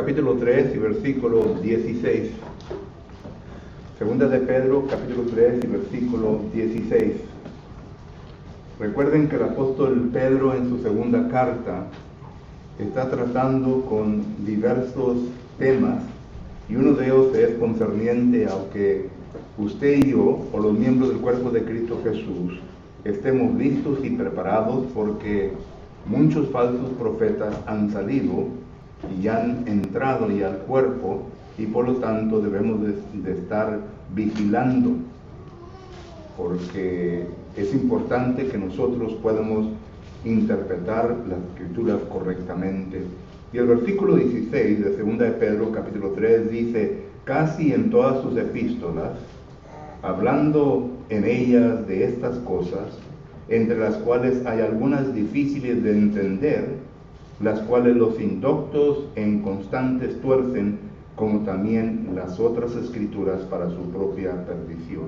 capítulo 3 y versículo 16. Segunda de Pedro, capítulo 3 y versículo 16. Recuerden que el apóstol Pedro en su segunda carta está tratando con diversos temas y uno de ellos es concerniente a que usted y yo, o los miembros del cuerpo de Cristo Jesús, estemos listos y preparados, porque muchos falsos profetas han salido y han entrado ya al cuerpo, y por lo tanto debemos de estar vigilando, porque es importante que nosotros podamos interpretar las escrituras correctamente. Y el versículo 16 de 2 de Pedro capítulo 3 dice: casi en todas sus epístolas, hablando en ellas de estas cosas, entre las cuales hay algunas difíciles de entender, las cuales los indoctos e inconstantes tuercen, como también las otras escrituras para su propia perdición.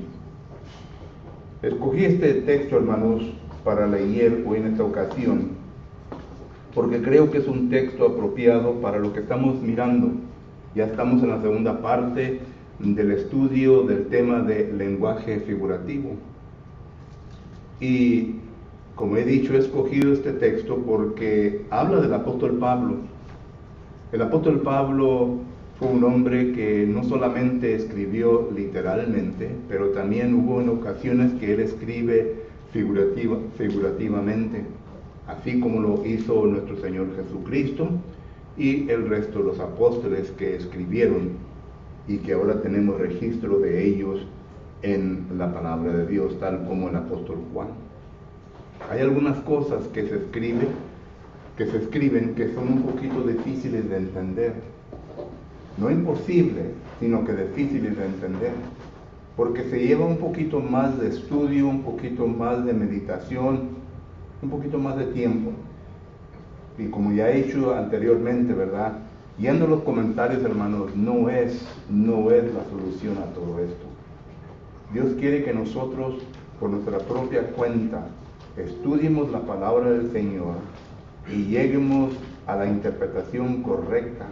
Escogí este texto, hermanos, para leer hoy en esta ocasión, porque creo que es un texto apropiado para lo que estamos mirando. Ya estamos en la segunda parte del estudio del tema de lenguaje figurativo. Y como he dicho, he escogido este texto porque habla del apóstol Pablo. El apóstol Pablo fue un hombre que no solamente escribió literalmente, pero también hubo en ocasiones que él escribe figurativamente, así como lo hizo nuestro Señor Jesucristo y el resto de los apóstoles que escribieron y que ahora tenemos registro de ellos en la palabra de Dios, tal como el apóstol Juan. Hay algunas cosas que se escriben que son un poquito difíciles de entender. No imposible, sino que difíciles de entender, porque se lleva un poquito más de estudio, un poquito más de meditación, un poquito más de tiempo. Y como ya he hecho anteriormente, ¿verdad? Yendo a los comentarios, hermanos, no es la solución a todo esto. Dios quiere que nosotros, por nuestra propia cuenta, estudiemos la palabra del Señor y lleguemos a la interpretación correcta.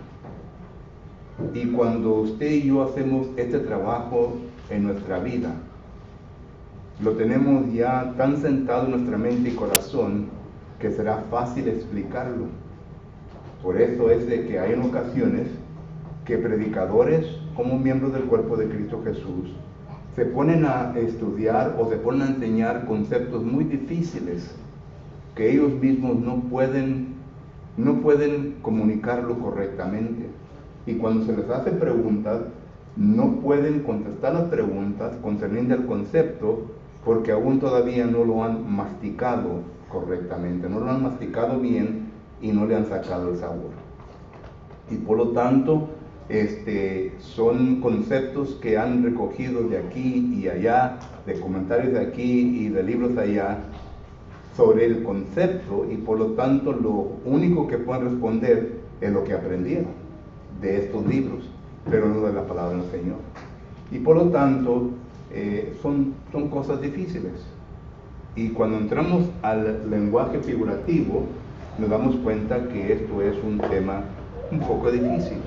Y cuando usted y yo hacemos este trabajo en nuestra vida, lo tenemos ya tan sentado en nuestra mente y corazón que será fácil explicarlo. Por eso es de que hay en ocasiones que predicadores, como miembros del cuerpo de Cristo Jesús, se ponen a estudiar o se ponen a enseñar conceptos muy difíciles que ellos mismos no pueden comunicarlo correctamente. Y cuando se les hace preguntas, no pueden contestar las preguntas concerniente al concepto, porque aún todavía no lo han masticado correctamente, no lo han masticado bien y no le han sacado el sabor. Y por lo tanto, son conceptos que han recogido de aquí y allá, de comentarios de aquí y de libros allá, sobre el concepto, y por lo tanto lo único que pueden responder es lo que aprendieron de estos libros, pero no de la palabra del Señor. Y por lo tanto son cosas difíciles. Y cuando entramos al lenguaje figurativo, nos damos cuenta que esto es un tema un poco difícil.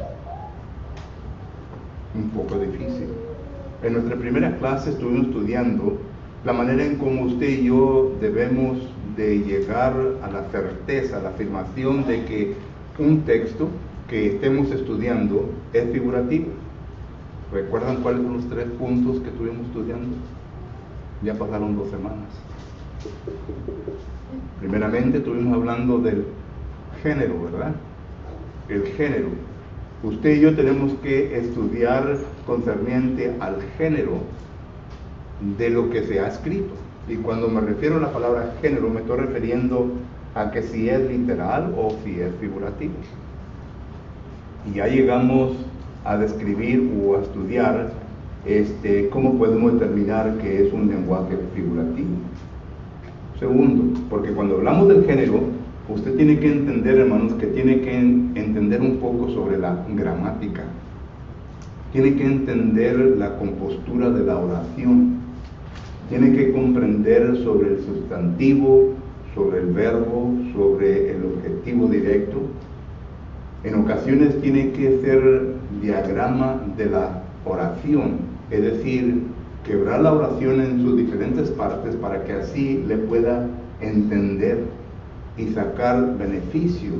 En nuestra primera clase estuvimos estudiando la manera en cómo usted y yo debemos de llegar a la certeza, a la afirmación de que un texto que estemos estudiando es figurativo. ¿Recuerdan cuáles son los 3 puntos que estuvimos estudiando? Ya pasaron 2 semanas. Primeramente estuvimos hablando del género, ¿verdad? El género. Usted y yo tenemos que estudiar concerniente al género de lo que se ha escrito. Y cuando me refiero a la palabra género, me estoy refiriendo a que si es literal o si es figurativo. Y ya llegamos a describir o a estudiar cómo podemos determinar que es un lenguaje figurativo. Segundo, porque cuando hablamos del género, usted tiene que entender, hermanos, que tiene que entender un poco sobre la gramática. Tiene que entender la compostura de la oración. Tiene que comprender sobre el sustantivo, sobre el verbo, sobre el objetivo directo. En ocasiones tiene que ser diagrama de la oración, es decir, quebrar la oración en sus diferentes partes para que así le pueda entender y sacar beneficio.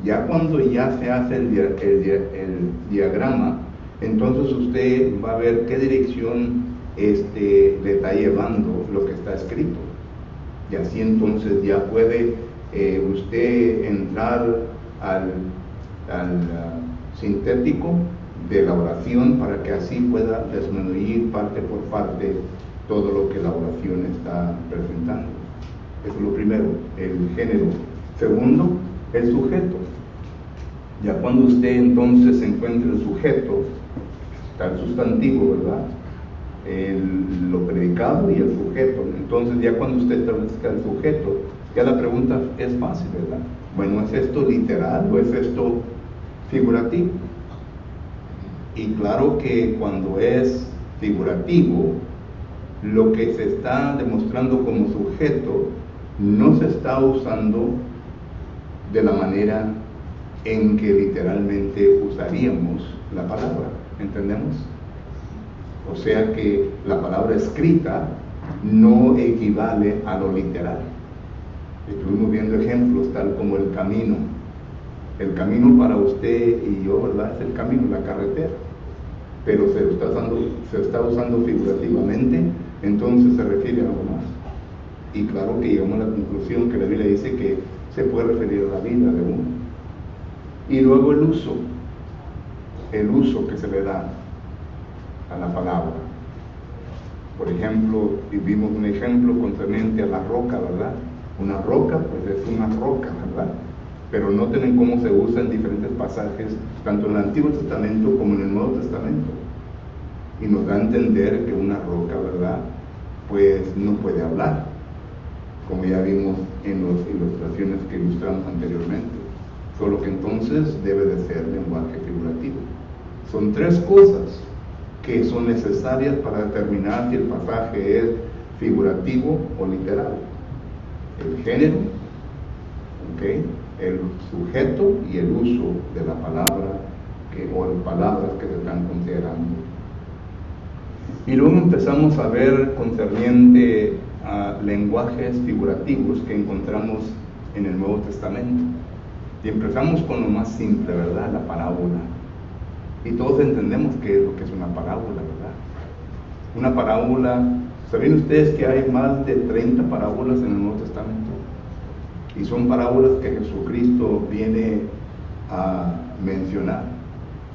Ya cuando ya se hace el diagrama, entonces usted va a ver qué dirección le está llevando lo que está escrito. Y así entonces ya puede usted entrar al sintético de la oración para que así pueda disminuir parte por parte todo lo que la oración está presentando. Eso es lo primero, el género. Segundo, el sujeto. Ya cuando usted entonces encuentre el sujeto, está el sustantivo, ¿verdad? Lo predicado y el sujeto. Entonces ya cuando usted establezca el sujeto, ya la pregunta es fácil, ¿verdad? Bueno, ¿es esto literal o es esto figurativo? Y claro que cuando es figurativo, lo que se está demostrando como sujeto no se está usando de la manera en que literalmente usaríamos la palabra, ¿entendemos? O sea que la palabra escrita no equivale a lo literal. Estuvimos viendo ejemplos tal como el camino. El camino para usted y yo, ¿verdad? Es el camino, la carretera. Pero se está usando figurativamente, entonces se refiere a algo más. Y claro que llegamos a la conclusión que la Biblia dice que se puede referir a la vida de uno. Y luego el uso que se le da a la palabra. Por ejemplo, vimos un ejemplo concerniente a la roca, ¿verdad? Una roca, pues es una roca, ¿verdad? Pero noten cómo se usa en diferentes pasajes, tanto en el Antiguo Testamento como en el Nuevo Testamento. Y nos da a entender que una roca, ¿verdad?, pues no puede hablar, como ya vimos en las ilustraciones que ilustramos anteriormente. Solo que entonces debe de ser lenguaje figurativo. Son tres cosas que son necesarias para determinar si el pasaje es figurativo o literal: el género, ¿okay?, el sujeto y el uso de la palabra o palabras que se están considerando. Y luego empezamos a ver concerniente a lenguajes figurativos que encontramos en el Nuevo Testamento. Y empezamos con lo más simple, ¿verdad? La parábola. Y todos entendemos qué es lo que es una parábola, ¿verdad? Una parábola, ¿saben ustedes que hay más de 30 parábolas en el Nuevo Testamento? Y son parábolas que Jesucristo viene a mencionar.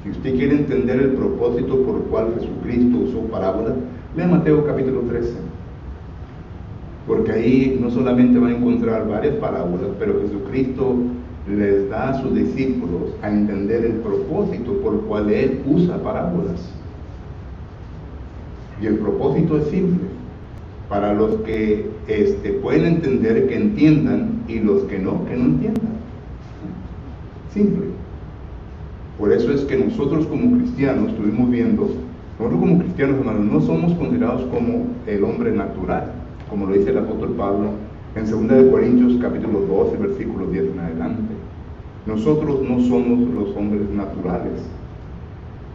Si usted quiere entender el propósito por el cual Jesucristo usó parábolas, lea Mateo capítulo 13. Porque ahí no solamente va a encontrar varias parábolas, pero Jesucristo les da a sus discípulos a entender el propósito por el cual Él usa parábolas. Y el propósito es simple: para los que pueden entender, que entiendan, y los que no entiendan. Simple. Por eso es que nosotros como cristianos estuvimos viendo, nosotros como cristianos, hermanos, no somos considerados como el hombre natural, como lo dice el apóstol Pablo en 2 Corintios capítulo 12, versículos 10 en adelante. Nosotros no somos los hombres naturales.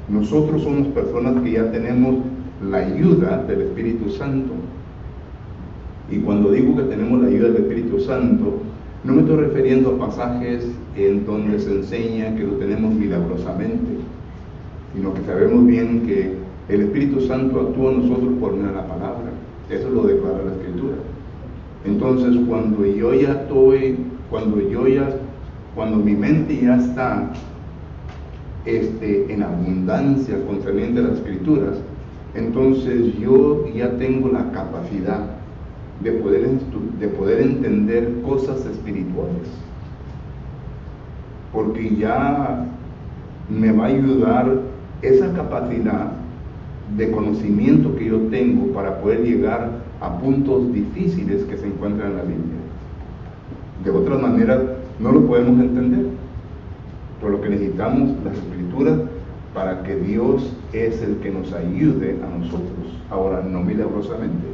Nosotros somos personas que ya tenemos la ayuda del Espíritu Santo. Y cuando digo que tenemos la ayuda del Espíritu Santo, no me estoy refiriendo a pasajes en donde se enseña que lo tenemos milagrosamente, sino que sabemos bien que el Espíritu Santo actúa en nosotros por medio de la palabra. Eso lo declara la Escritura. Entonces, cuando mi mente ya está en abundancia concerniente a las Escrituras, entonces yo ya tengo la capacidad de poder entender cosas espirituales, porque ya me va a ayudar esa capacidad de conocimiento que yo tengo para poder llegar a puntos difíciles que se encuentran en la Biblia. De otra manera no lo podemos entender, por lo que necesitamos las Escrituras para que Dios es el que nos ayude a nosotros. Ahora, no milagrosamente.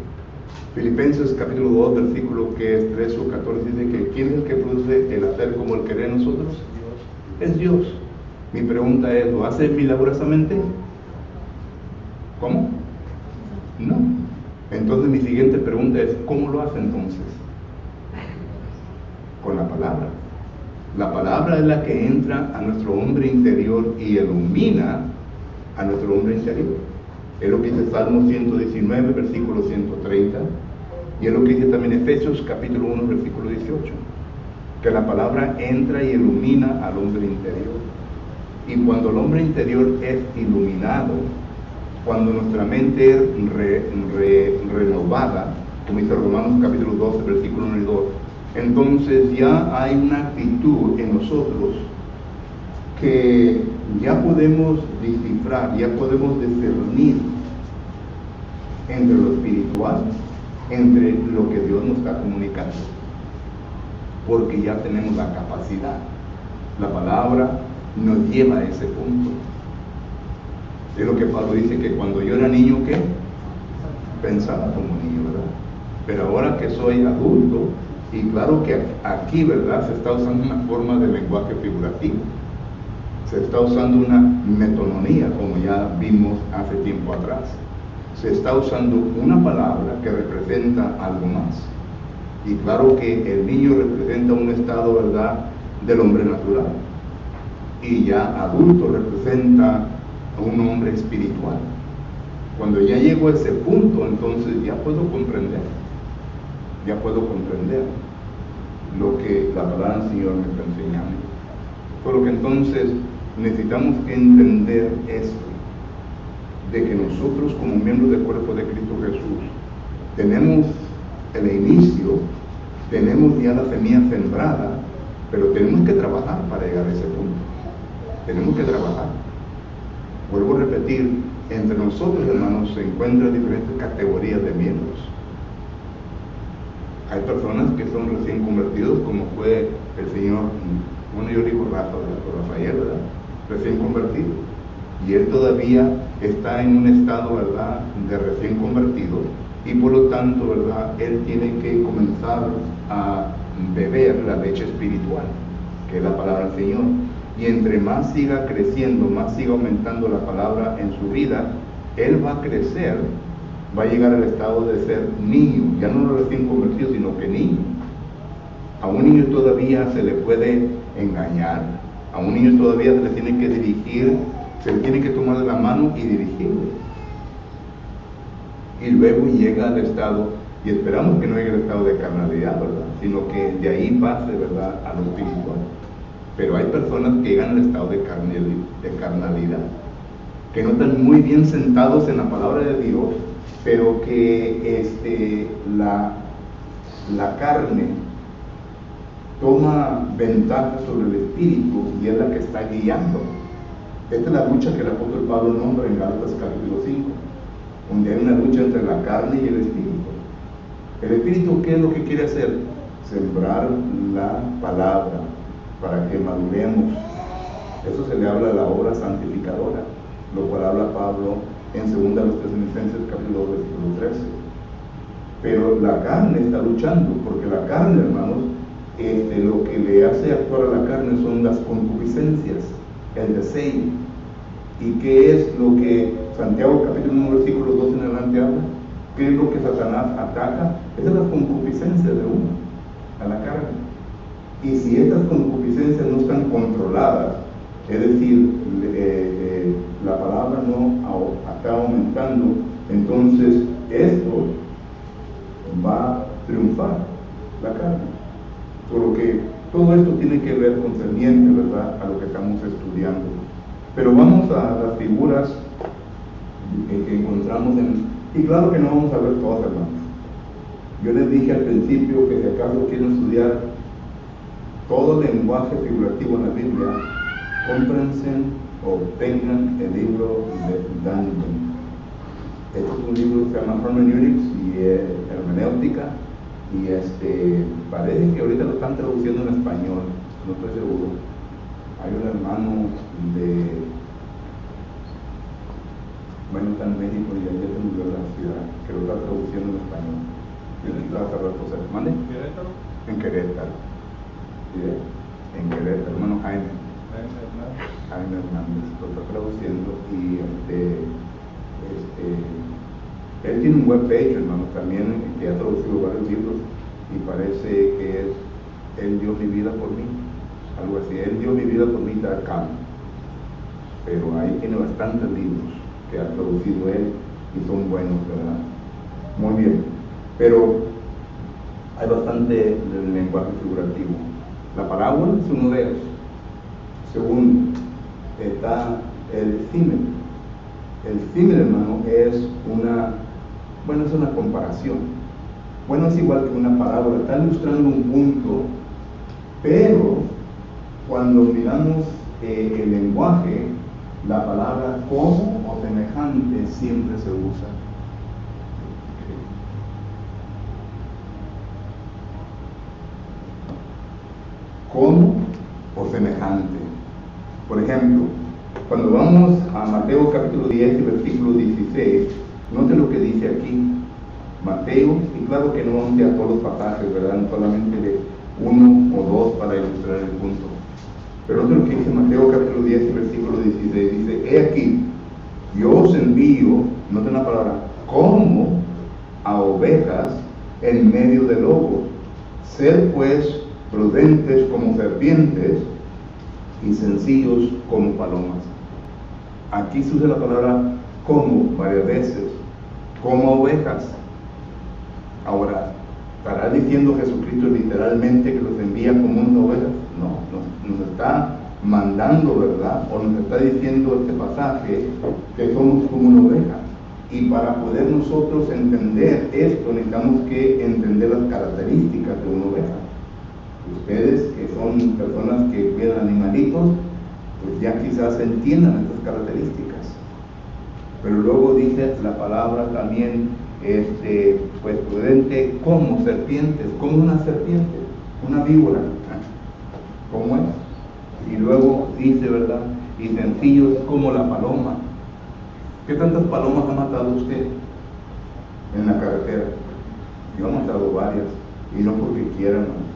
Filipenses capítulo 2, versículo que es 13 o 14, dice que ¿quién es el que produce el hacer como el querer en nosotros? Es Dios. Mi pregunta es, ¿lo hace milagrosamente? ¿Cómo? No. Entonces mi siguiente pregunta es, ¿cómo lo hace entonces? Con la palabra. La palabra es la que entra a nuestro hombre interior y ilumina a nuestro hombre interior. Es lo que dice Salmo 119, versículo 130, y es lo que dice también Efesios capítulo 1, versículo 18, que la palabra entra y ilumina al hombre interior. Y cuando el hombre interior es iluminado, cuando nuestra mente es renovada, como dice Romanos capítulo 12, versículo 1 y 2, entonces ya hay una actitud en nosotros que ya podemos descifrar, ya podemos discernir entre lo espiritual, entre lo que Dios nos está comunicando, porque ya tenemos la capacidad. La palabra nos lleva a ese punto. Es lo que Pablo dice, que cuando yo era niño, ¿qué? Pensaba como niño, ¿verdad? Pero ahora que soy adulto, y claro que aquí, ¿verdad?, se está usando una forma de lenguaje figurativo. Se está usando una metonimia, como ya vimos hace tiempo atrás. Se está usando una palabra que representa algo más. Y claro que el niño representa un estado, ¿verdad?, del hombre natural. Y ya adulto representa a un hombre espiritual. Cuando ya llego a ese punto, entonces ya puedo comprender. Ya puedo comprender lo que la palabra del Señor me está enseñando. Por lo que entonces necesitamos entender esto, de que nosotros como miembros del cuerpo de Cristo Jesús tenemos el inicio, tenemos ya la semilla sembrada, pero tenemos que trabajar para llegar a ese punto. Tenemos que trabajar. Vuelvo a repetir, entre nosotros, hermanos, se encuentran diferentes categorías de miembros. Hay personas que son recién convertidos, como fue el señor, bueno, yo digo Rafael, ¿verdad?, recién convertido, y él todavía está en un estado, ¿verdad?, de recién convertido, y por lo tanto, ¿verdad?, él tiene que comenzar a beber la leche espiritual, que es la palabra del Señor, y entre más siga creciendo, más siga aumentando la palabra en su vida, él va a crecer, va a llegar al estado de ser niño, ya no recién convertido, sino que niño. A un niño todavía se le puede engañar, a un niño todavía se le tiene que dirigir, se le tiene que tomar de la mano y dirigirle. Y luego llega al estado, y esperamos que no llegue al estado de carnalidad, ¿verdad?, sino que de ahí pase, ¿verdad?, a lo espiritual. Pero hay personas que llegan al estado de carnalidad, que no están muy bien sentados en la palabra de Dios, pero que la carne toma ventaja sobre el espíritu y es la que está guiando. Esta es la lucha que el apóstol Pablo nombra en Gálatas capítulo 5, donde hay una lucha entre la carne y el espíritu. ¿El espíritu qué es lo que quiere hacer? Sembrar la palabra para que maduremos. Eso se le habla a la obra santificadora, lo cual habla Pablo en 2 Tesalonicenses capítulo 2, versículo 13. Pero la carne está luchando, porque la carne, hermanos, lo que le hace actuar a la carne son las concupiscencias, el deseo. ¿Y qué es lo que Santiago capítulo 1, versículo 2 en adelante habla? ¿Qué es lo que Satanás ataca? Esas son las concupiscencias de uno, a la carne. Y si estas concupiscencias no están controladas, es decir, la palabra no está aumentando, entonces esto va a triunfar, la carne. Por lo que todo esto tiene que ver concerniente, ¿verdad?, a lo que estamos estudiando. Pero vamos a las figuras que encontramos y claro que no vamos a ver todas, hermanos. Yo les dije al principio que si acaso quieren estudiar todo lenguaje figurativo en la Biblia, cómprense o obtengan el libro de Duncan. Este es un libro que se llama Hermeneutics y Hermenéutica, y parece que ahorita lo están traduciendo en español, no estoy seguro. Hay un hermano está en México y ya se murió la ciudad, que lo está traduciendo en español. Y necesitaba saber cosas. ¿Mande? ¿Querétaro? En Querétaro. ¿Sí? En Querétaro, hermano Jaime. Jaime Hernández, lo está traduciendo, y él tiene un webpage, hermano, también, que ha traducido varios libros, y parece que es Él dio mi vida por mí, algo así, Él dio mi vida por mí, .com. Pero ahí tiene bastantes libros que ha traducido él y son buenos, ¿verdad? Muy bien, pero hay bastante del lenguaje figurativo. La parábola es uno de ellos. Segundo, está el símil. El símil, hermano, es una comparación. Bueno, es igual que una parábola, está ilustrando un punto, pero cuando miramos el lenguaje, la palabra como o semejante siempre se usa. Como o semejante. Por ejemplo, cuando vamos a Mateo capítulo 10 y versículo 16, note lo que dice aquí. Mateo, y claro que no vamos a todos los pasajes, ¿verdad? No solamente de uno o dos para ilustrar el punto. Pero note lo que dice Mateo capítulo 10 y versículo 16. Dice, he aquí, yo os envío, note la palabra, como a ovejas en medio de lobos. Sed pues prudentes como serpientes y sencillos como palomas. Aquí se usa la palabra como varias veces, como ovejas. Ahora, ¿estará diciendo Jesucristo literalmente que los envía como unas ovejas? No, nos está mandando, ¿verdad? O nos está diciendo este pasaje que somos como una oveja. Y para poder nosotros entender esto, necesitamos que entender las características de una oveja. Ustedes, que son personas que cuidan animalitos, pues ya quizás entiendan estas características. Pero luego dice la palabra también, pues prudente como serpientes, como una serpiente, una víbora, ¿cómo es? Y luego dice, ¿verdad? Y sencillos como la paloma. ¿Qué tantas palomas ha matado usted en la carretera? Yo he matado varias, y no porque quiera, no.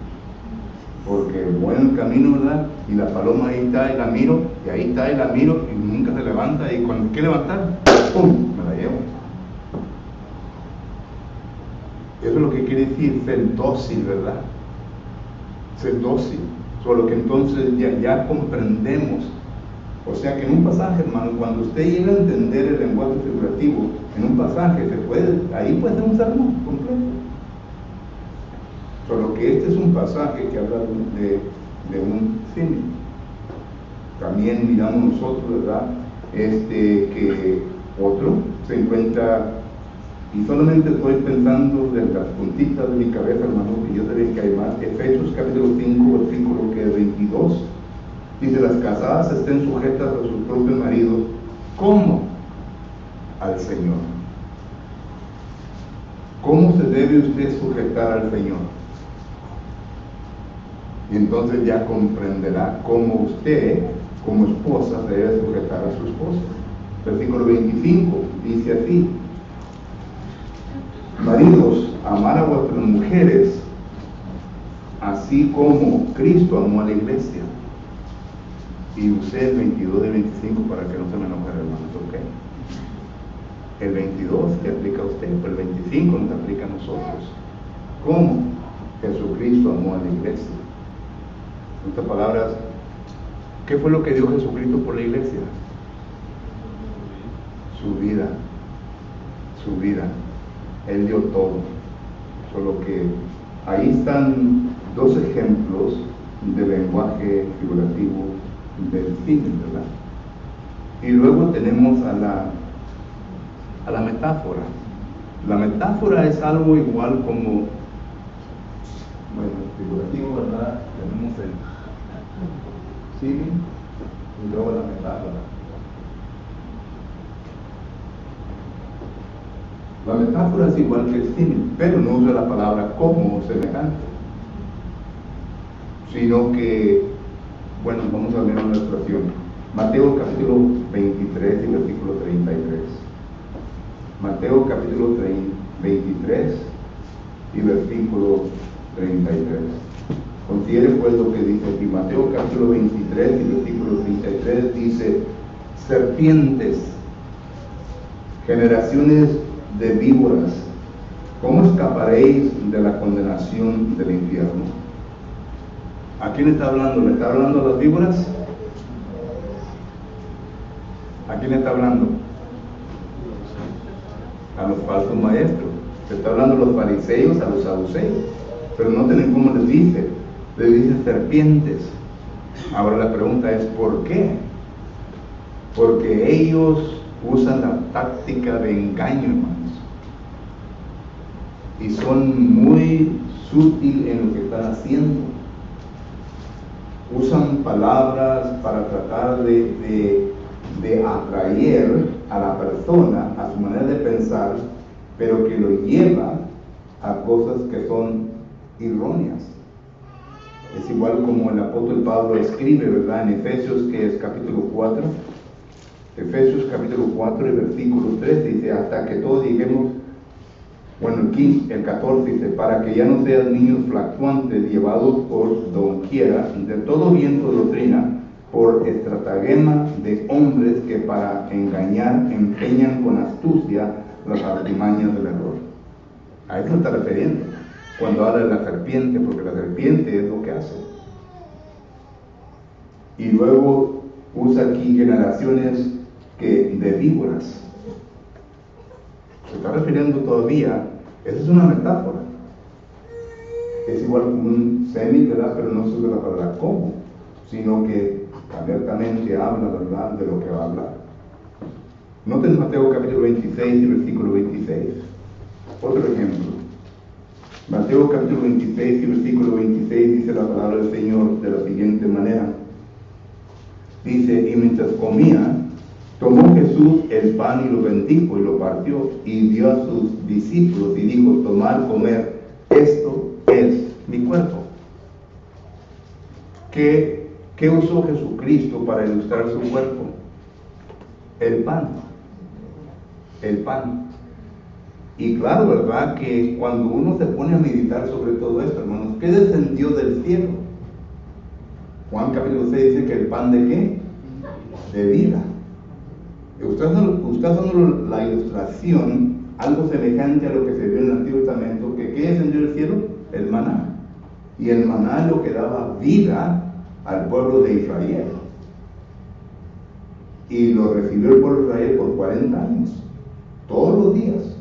Porque voy en el camino, ¿verdad? Y la paloma ahí está y la miro, y ahí está y la miro, y nunca se levanta, y cuando quiere levantar, ¡pum!, me la llevo. Eso es lo que quiere decir ser dócil, ¿verdad? Ser dócil. Solo que entonces ya comprendemos. O sea que en un pasaje, hermano, cuando usted llega a entender el lenguaje figurativo, en un pasaje ahí puede ser un sermón completo. Solo que este es un pasaje que habla de un símil. También miramos nosotros, ¿verdad? Que otro se encuentra, y solamente estoy pensando de las puntitas de mi cabeza, hermano, y yo sé que hay más. Efesios capítulo 5, versículo 22. Dice, las casadas estén sujetas a sus propios maridos como al Señor. ¿Cómo se debe usted sujetar al Señor? Y entonces ya comprenderá cómo usted, como esposa, se debe sujetar a su esposo. Versículo 25 dice así: maridos, amar a vuestras mujeres, así como Cristo amó a la iglesia. Y usé el 22 y 25 para que no se me enojen, hermanos, ¿ok? El 22 le aplica a usted, pero el 25 nos aplica a nosotros. ¿Cómo? Jesucristo amó a la iglesia. En otras palabras, ¿qué fue lo que dio Jesucristo por la iglesia? Su vida. Su vida. Él dio todo. Solo que ahí están dos ejemplos de lenguaje figurativo del símil, ¿verdad? Y luego tenemos a la metáfora. La metáfora es algo igual como, figurativo, ¿verdad? Tenemos el símil y luego la metáfora. La metáfora es igual que el símil, pero no usa la palabra como o semejante, sino que, vamos a leer una ilustración. Mateo capítulo 23 y versículo 33. Mateo capítulo 23 y versículo 33. Considere pues lo que dice aquí. Mateo capítulo 23 23 y versículo 33 dice: serpientes, generaciones de víboras, ¿cómo escaparéis de la condenación del infierno? ¿A quién está hablando? ¿Le está hablando a las víboras? ¿A quién le está hablando? A los falsos maestros. Se está hablando a los fariseos, a los saduceos. Pero noten cómo les dice serpientes. Ahora la pregunta es: ¿por qué? Porque ellos usan la táctica de engaño, hermanos, y son muy sutiles en lo que están haciendo. Usan palabras para tratar de atraer a la persona a su manera de pensar, pero que lo lleva a cosas que son erróneas. Es igual como el apóstol Pablo escribe, ¿verdad? En Efesios, que es capítulo 4. Efesios capítulo 4 y versículo 3 dice: hasta que todos lleguemos, bueno, el 14 dice: para que ya no sean niños fluctuantes, llevados por doquiera de todo viento de doctrina, por estratagema de hombres que para engañar empeñan con astucia las artimañas del error. A eso está refiriendo cuando habla de la serpiente, porque la serpiente es lo que hace. Y luego usa aquí generaciones de víboras. Se está refiriendo todavía, esa es una metáfora. Es igual como un semi, ¿verdad? Pero no se usa la palabra como, sino que abiertamente habla, ¿verdad?, de lo que va a hablar. Noten Mateo capítulo 26 y versículo 26. Otro ejemplo. Mateo capítulo 26 y versículo 26 dice la palabra del Señor de la siguiente manera. Dice: y mientras comía, tomó Jesús el pan y lo bendijo y lo partió y dio a sus discípulos y dijo: tomad, comer, esto es mi cuerpo. ¿Qué usó Jesucristo para ilustrar su cuerpo? El pan. El pan. Y claro, ¿verdad?, que cuando uno se pone a meditar sobre todo esto, hermanos, ¿qué descendió del cielo? Juan capítulo 6 dice que el pan ¿de qué? De vida. Usted dando la ilustración, algo semejante a lo que se vio en el Antiguo Testamento, que ¿qué descendió del cielo? El maná. Y el maná es lo que daba vida al pueblo de Israel. Y lo recibió el pueblo de Israel por 40 años, todos los días.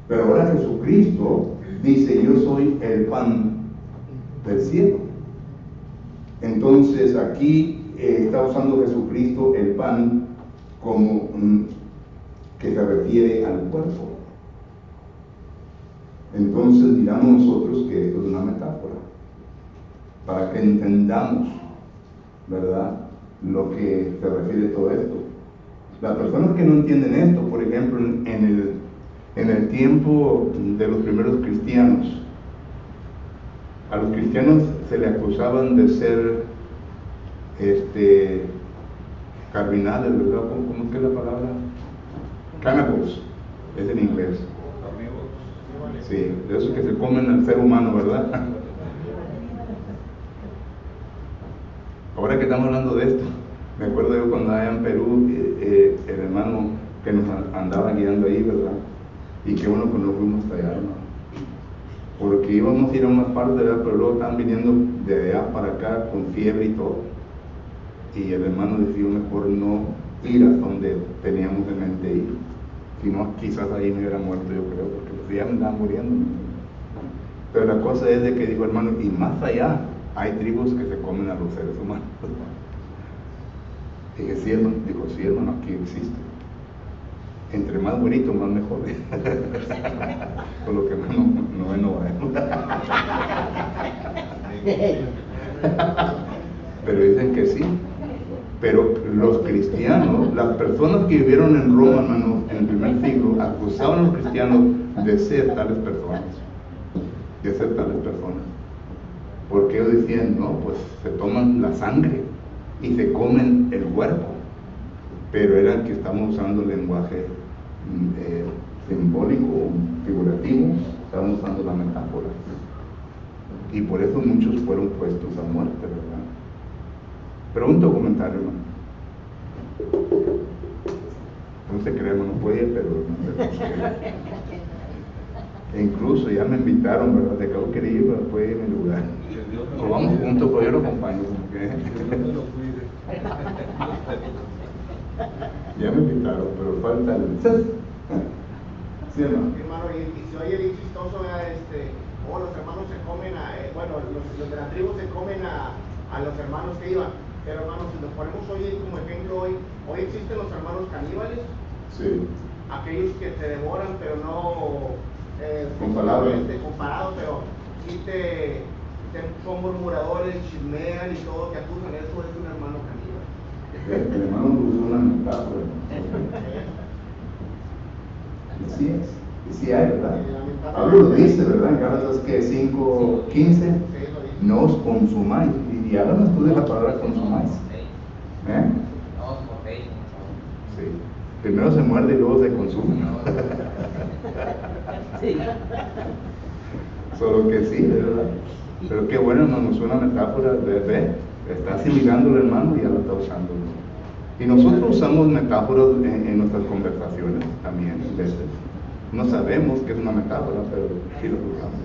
Pero ahora Jesucristo dice: yo soy el pan del cielo. Entonces aquí está usando Jesucristo el pan como que se refiere al cuerpo. Entonces miramos nosotros que esto es una metáfora para que entendamos, ¿verdad?, lo que se refiere a todo esto. Las personas que no entienden esto, por ejemplo, en el tiempo de los primeros cristianos, a los cristianos se le acusaban de ser cardinales, ¿verdad? ¿Cómo es que es la palabra? Cannibals, es en inglés. Sí, de esos que se comen al ser humano, ¿verdad? Ahora que estamos hablando de esto, me acuerdo yo cuando allá en Perú, el hermano que nos andaba guiando ahí, ¿verdad? Y que bueno, pues nos fuimos hasta allá, ¿no? Porque íbamos a ir a unas partes, ¿verdad? Pero luego estaban viniendo de allá para acá con fiebre y todo. Y el hermano decidió mejor no ir hasta donde teníamos en mente ir. Si no, quizás ahí me hubiera muerto, yo creo, porque pues ya me andaban muriendo. Pero la cosa es de que dijo, hermano, y más allá hay tribus que se comen a los seres humanos. Dije, sí, hermano. Dijo, sí, hermano, aquí existe. Entre más bonito, más mejor. Con lo que no Pero dicen que sí. Pero los cristianos, las personas que vivieron en Roma, hermanos, en el primer siglo, acusaban a los cristianos de ser tales personas. Porque ellos decían, no, pues se toman la sangre y se comen el cuerpo. Pero eran que estamos usando el lenguaje simbólico, figurativo, estamos usando la metáfora. Y por eso muchos fueron puestos a muerte, ¿verdad? Pregunta o comentario, hermano. No se crea, hermano, puede, pero no se crea. E incluso ya me invitaron, ¿verdad? De cabo quería ir, pero puede ir en mi lugar. O vamos juntos, pero yo lo acompaño. Ya me invitaron, pero falta el... Sí, hermano. Hermano, y se oye bien chistoso, los hermanos se comen los de la tribu se comen a los hermanos que iban. Pero hermanos, si nos ponemos hoy como ejemplo, hoy existen los hermanos caníbales. Sí. Aquellos que te devoran, pero no comparados, pero sí son murmuradores, chismean y todo, te acusan. Eso es un hermano caníbal. El hermano usó una metáfora. Así es. Y sí hay, ¿verdad? Pablo lo dice, ¿verdad? En Gálatas que 5:15, no os consumáis. Y háganos tú de la palabra consumáis. No os cortéis. Sí. Primero se muerde y luego se consume. Sí. Solo que sí, ¿verdad? Pero qué bueno, hermano, es una metáfora de está asimilando el hermano y ya lo está usando. Y nosotros usamos metáforas en nuestras conversaciones también, a veces. No sabemos que es una metáfora, pero sí lo usamos.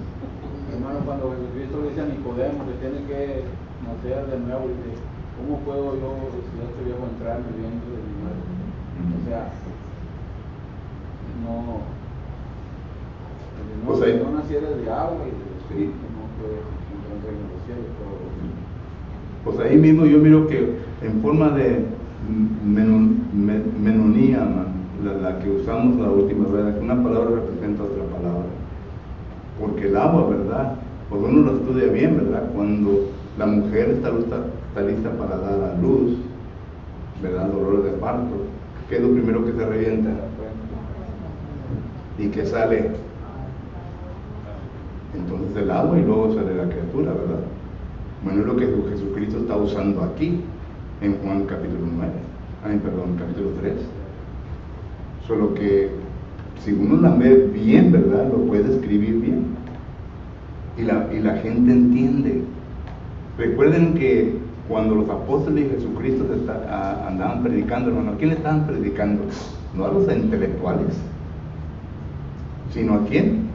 Hermano, cuando Jesucristo le dice a Nicodemo que tiene que nacer de nuevo, dice, ¿cómo puedo yo, si ya estoy viejo, entrar en el vientre de mi madre? O sea, no Pues ahí, no naciera de agua y de sí. no puede entrar en el reino de los cielos. Pues ahí mismo yo miro que en forma de menonía, la que usamos la última vez, que una palabra representa otra palabra. Porque el agua, ¿verdad? Pues uno lo estudia bien, ¿verdad? Cuando la mujer está lista para dar a luz, ¿verdad? Dolores de parto, ¿qué es lo primero que se revienta? ¿Y qué sale? Entonces el agua y luego sale la criatura, ¿verdad? Bueno, es lo que Jesucristo está usando aquí, en Juan capítulo 9, capítulo 3. Solo que si uno la ve bien, ¿verdad? Lo puede escribir bien. Y la gente entiende. Recuerden que cuando los apóstoles de Jesucristo andaban predicando, hermano, ¿a quién le estaban predicando? No a los intelectuales, sino ¿a quién?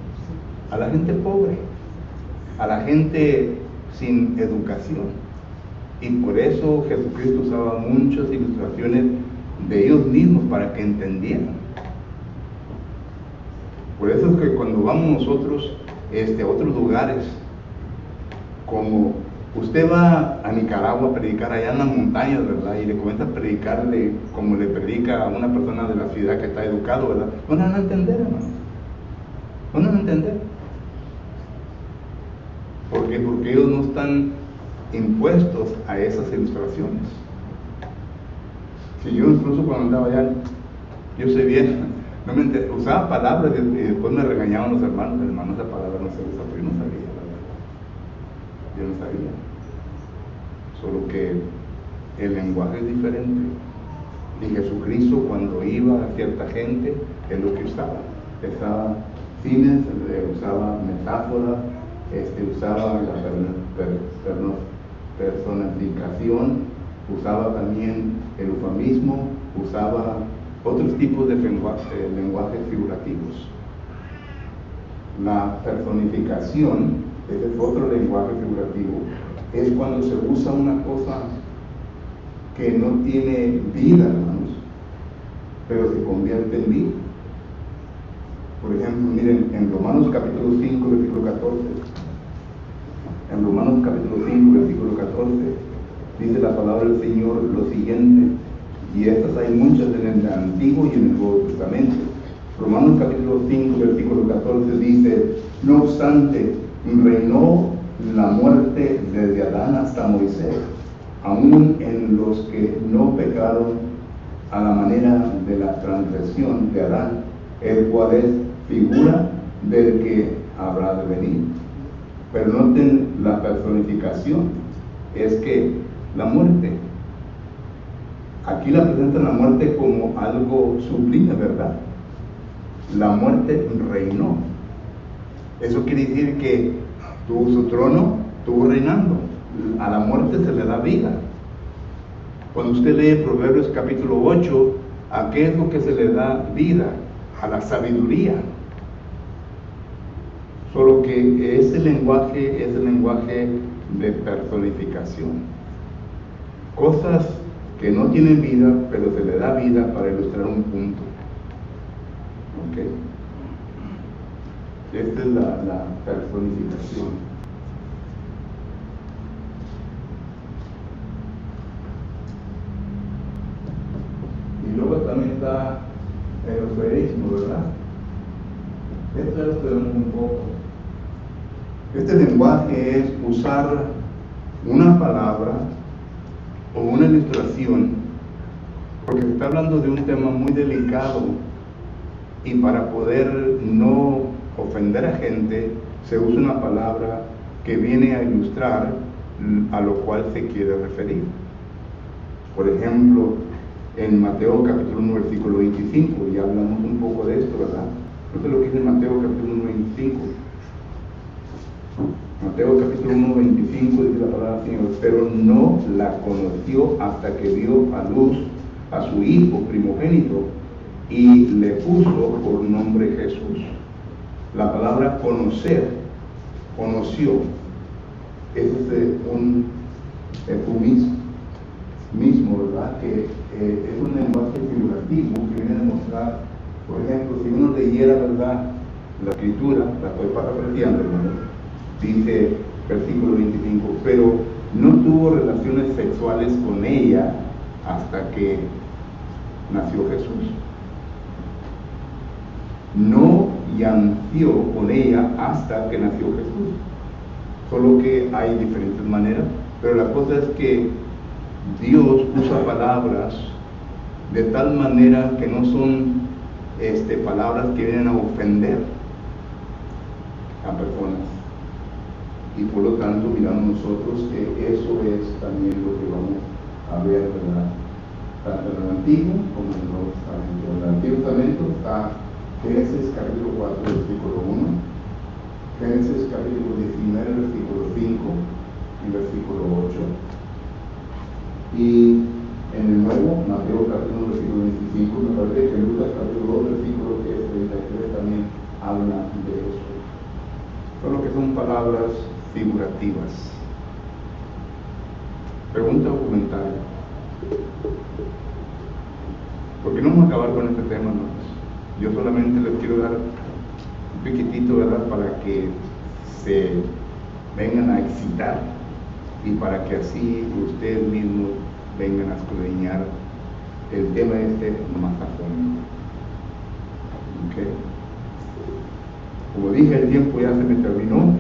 A la gente pobre, a la gente sin educación. Y por eso Jesucristo usaba muchas ilustraciones de ellos mismos para que entendieran. Por eso es que cuando vamos nosotros a otros lugares, como usted va a Nicaragua a predicar allá en las montañas, ¿verdad? Y le comienza a predicarle como le predica a una persona de la ciudad que está educado, ¿verdad? No van a entender, hermano. No van a entender. ¿Por qué? Porque ellos no están impuestos a esas ilustraciones. Si yo incluso cuando andaba allá, yo sé bien, usaba palabras y después me regañaban los hermanos, esa palabra no se usa, pero yo no sabía, ¿verdad? Yo no sabía. Solo que el lenguaje es diferente. Y Jesucristo cuando iba a cierta gente, es lo que usaba. Usaba fines, usaba metáforas, usaba la personificación, usaba también el eufemismo, usaba otros tipos de lenguajes figurativos. La personificación, ese es otro lenguaje figurativo, es cuando se usa una cosa que no tiene vida, hermanos, pero se convierte en vida. Por ejemplo, miren, en Romanos capítulo 5, versículo 14, en Romanos capítulo 5, versículo 14, dice la palabra del Señor lo siguiente, y estas hay muchas en el Antiguo y en el Nuevo Testamento. Romanos capítulo 5, versículo 14 dice, no obstante, reinó la muerte desde Adán hasta Moisés, aún en los que no pecaron a la manera de la transgresión de Adán, el cual es figura del que habrá de venir. Pero noten la personificación, es que la muerte, aquí la presentan la muerte como algo sublime, ¿verdad? La muerte reinó. Eso quiere decir que tuvo su trono, estuvo reinando. A la muerte se le da vida. Cuando usted lee Proverbios capítulo 8, ¿a qué es lo que se le da vida? A la sabiduría. Solo que ese lenguaje es el lenguaje de personificación. Cosas que no tienen vida, pero se le da vida para ilustrar un punto. ¿Ok? Esta es la personificación. Y luego también está el eufemismo, ¿verdad? Esto ya lo estudiamos un poco. Este lenguaje es usar una palabra o una ilustración, porque se está hablando de un tema muy delicado y para poder no ofender a gente, se usa una palabra que viene a ilustrar a lo cual se quiere referir. Por ejemplo, en Mateo capítulo 1, versículo 25, ya hablamos un poco de esto, ¿verdad? Esto es lo que dice Mateo capítulo 1, 25. Mateo capítulo 1, 25 dice la palabra del Señor: pero no la conoció hasta que dio a luz a su hijo primogénito y le puso por nombre Jesús. La palabra conocer, conoció, es un eufemismo, ¿verdad? Que es un lenguaje figurativo que viene a demostrar, por ejemplo, si uno leyera, ¿verdad?, la escritura, la estoy parafraseando, ¿verdad? Dice versículo 25, pero no tuvo relaciones sexuales con ella hasta que nació Jesús. No yanció con ella hasta que nació Jesús. Solo que hay diferentes maneras, pero la cosa es que Dios usa palabras de tal manera que no son palabras que vienen a ofender a personas. Y por lo tanto miramos nosotros que eso es también lo que vamos a ver, ¿verdad?, tanto en el Antiguo como en el Nuevo Testamento. En el Antiguo Testamento está Génesis capítulo 4, versículo 1, Génesis capítulo 19, versículo 5 y versículo 8. Y en el Nuevo, Mateo capítulo 1, versículo 25, me parece que Lucas capítulo 2, versículo 33 también habla de eso. Solo que son palabras figurativas. Pregunta o comentario. Porque no vamos a acabar con este tema, ¿no? Yo solamente les quiero dar un piquitito, ¿verdad?, para que se vengan a excitar y para que así ustedes mismos vengan a escudriñar el tema más a fondo. ¿Okay? Como dije, el tiempo ya se me terminó,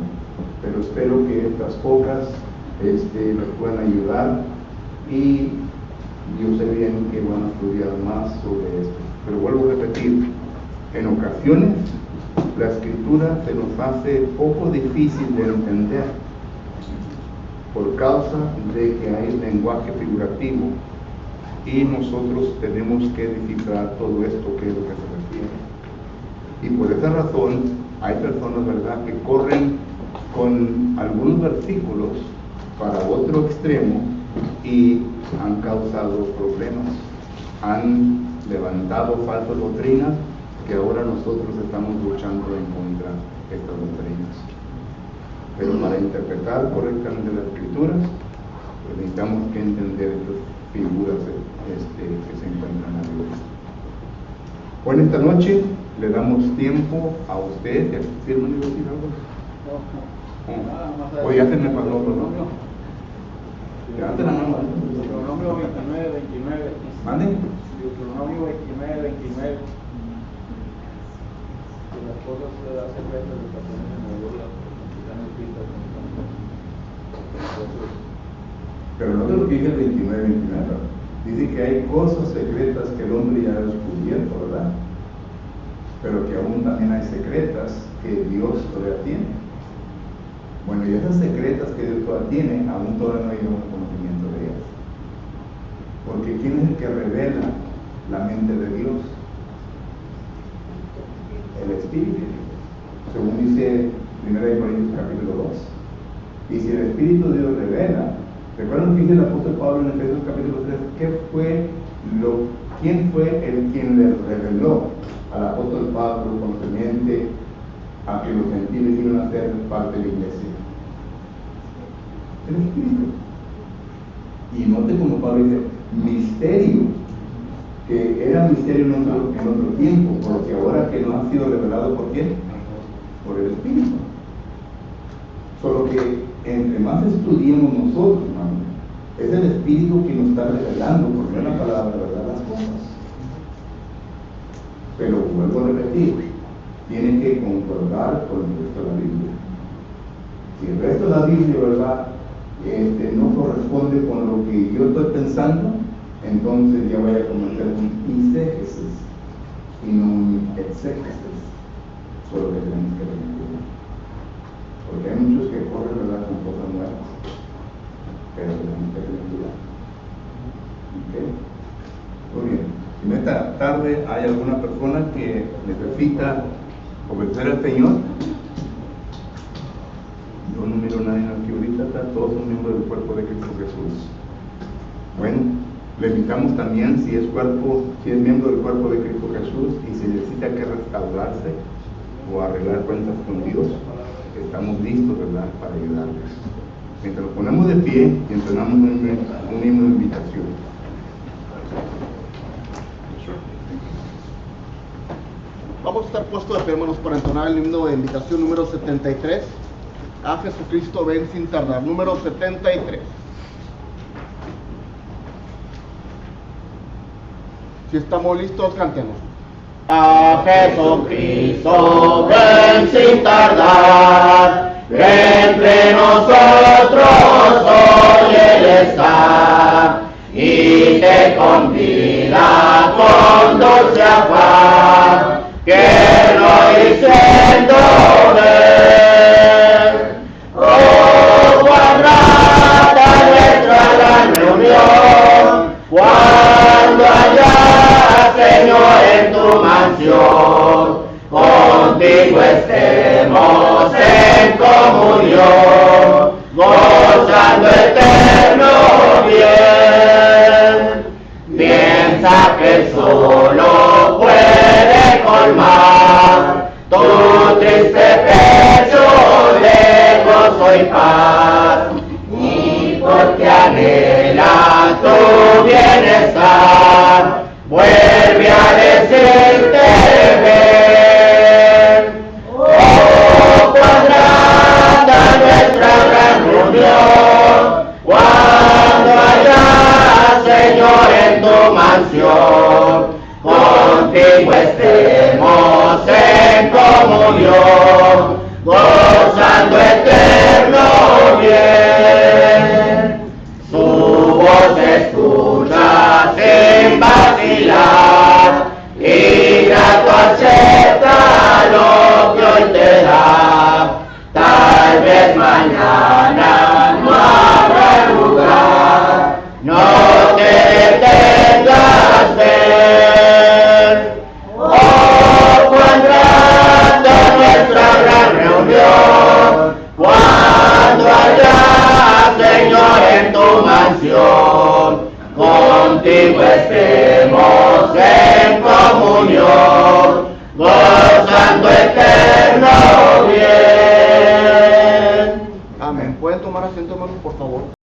pero espero que estas pocas nos puedan ayudar y yo sé bien que van a estudiar más sobre esto. Pero vuelvo a repetir, en ocasiones la escritura se nos hace poco difícil de entender por causa de que hay lenguaje figurativo y nosotros tenemos que descifrar todo esto, que es lo que se refiere. Y por esa razón hay personas, ¿verdad?, que corren con algunos versículos para otro extremo y han causado problemas, han levantado falsas doctrinas que ahora nosotros estamos luchando en contra de estas doctrinas. Pero para interpretar correctamente las escrituras, pues necesitamos que entender estas figuras que se encuentran en la Biblia. Bueno, esta noche le damos tiempo a usted. ¿Sí, hermano, iba a decir algo? No. O ya se me pasó, ¿no? Levante la mano. Deuteronomio 29, 29. ¿Mande? Deuteronomio 29, 29. Que las cosas se hacen secretas de personas en la Biblia están escritas en el campo. Pero no es lo que dice el 29, 29. Dice que hay cosas secretas que el hombre ya ha descubierto, ¿verdad? Pero que aún también hay secretas que Dios todavía tiene. Bueno, y esas secretas que Dios todavía tiene, aún todavía no hay un conocimiento de ellas. Porque ¿quién es el que revela la mente de Dios? El Espíritu, según dice 1 Corintios capítulo 2. Y si el Espíritu de Dios revela, ¿Recuerdan que dice el apóstol Pablo en Efesios capítulo 3? ¿Quién fue quien le reveló al apóstol Pablo concerniente a que los gentiles iban a ser parte de la iglesia? El Espíritu. Y note como Pablo dice, misterio, que era misterio en otro tiempo, porque ahora que no ha sido revelado por quién, por el Espíritu. Solo que entre más estudiemos nosotros, hermano, es el Espíritu que nos está revelando, porque no es la palabra, ¿verdad? Las cosas. Pero vuelvo a repetir, tiene que concordar con el resto de la Biblia. Si el resto de la Biblia, ¿verdad?, no corresponde con lo que yo estoy pensando, entonces ya voy a cometer un exégesis y no un exégesis. Solo que tenemos que tener cuidado. Porque hay muchos que corren, ¿verdad?, con cosas nuevas, pero tenemos que tener cuidado. ¿Ok? Muy bien. Si en esta tarde hay alguna persona que necesita obedecer al Señor, yo no miro a nadie aquí ahorita, todos son miembros del cuerpo de Cristo Jesús. Bueno, le invitamos también, si es miembro del cuerpo de Cristo Jesús y si necesita que restaurarse o arreglar cuentas con Dios, estamos listos, ¿verdad?, para ayudarles. Mientras nos ponemos de pie y entonamos un himno de invitación. Vamos a estar puestos de pie, hermanos, para entonar el himno de invitación número 73. A Jesucristo ven sin tardar, número 73. Si estamos listos, cantemos. A Jesucristo ven sin tardar, entre nosotros hoy Él está, y te convida con dulce afán, que no diciendo ven. Oh, cuán grata nuestra gran reunión, cuando allá, Señor, en tu mansión, contigo estemos en comunión, gozando eterno bien. Piensa que solo puede colmar tu triste pecho de gozo y paz, y porque anhela tu bienestar, vuelve a decirte ven. Oh, cuán grata nuestra gran reunión, cuando allá, Señor, en tu mansión, contigo estemos en comunión, gozando eterno bien. Su voz escucha sin vacilar, y grato acepta lo que hoy te da. Tal vez mañana no habrá lugar, no te detengas, ven. Oh, cuán grata nuestra gran reunión, cuando allá, Señor, en tu mansión, contigo estemos en comunión, gozando eterno bien. Amén. ¿Pueden tomar asiento, hermanos, por favor?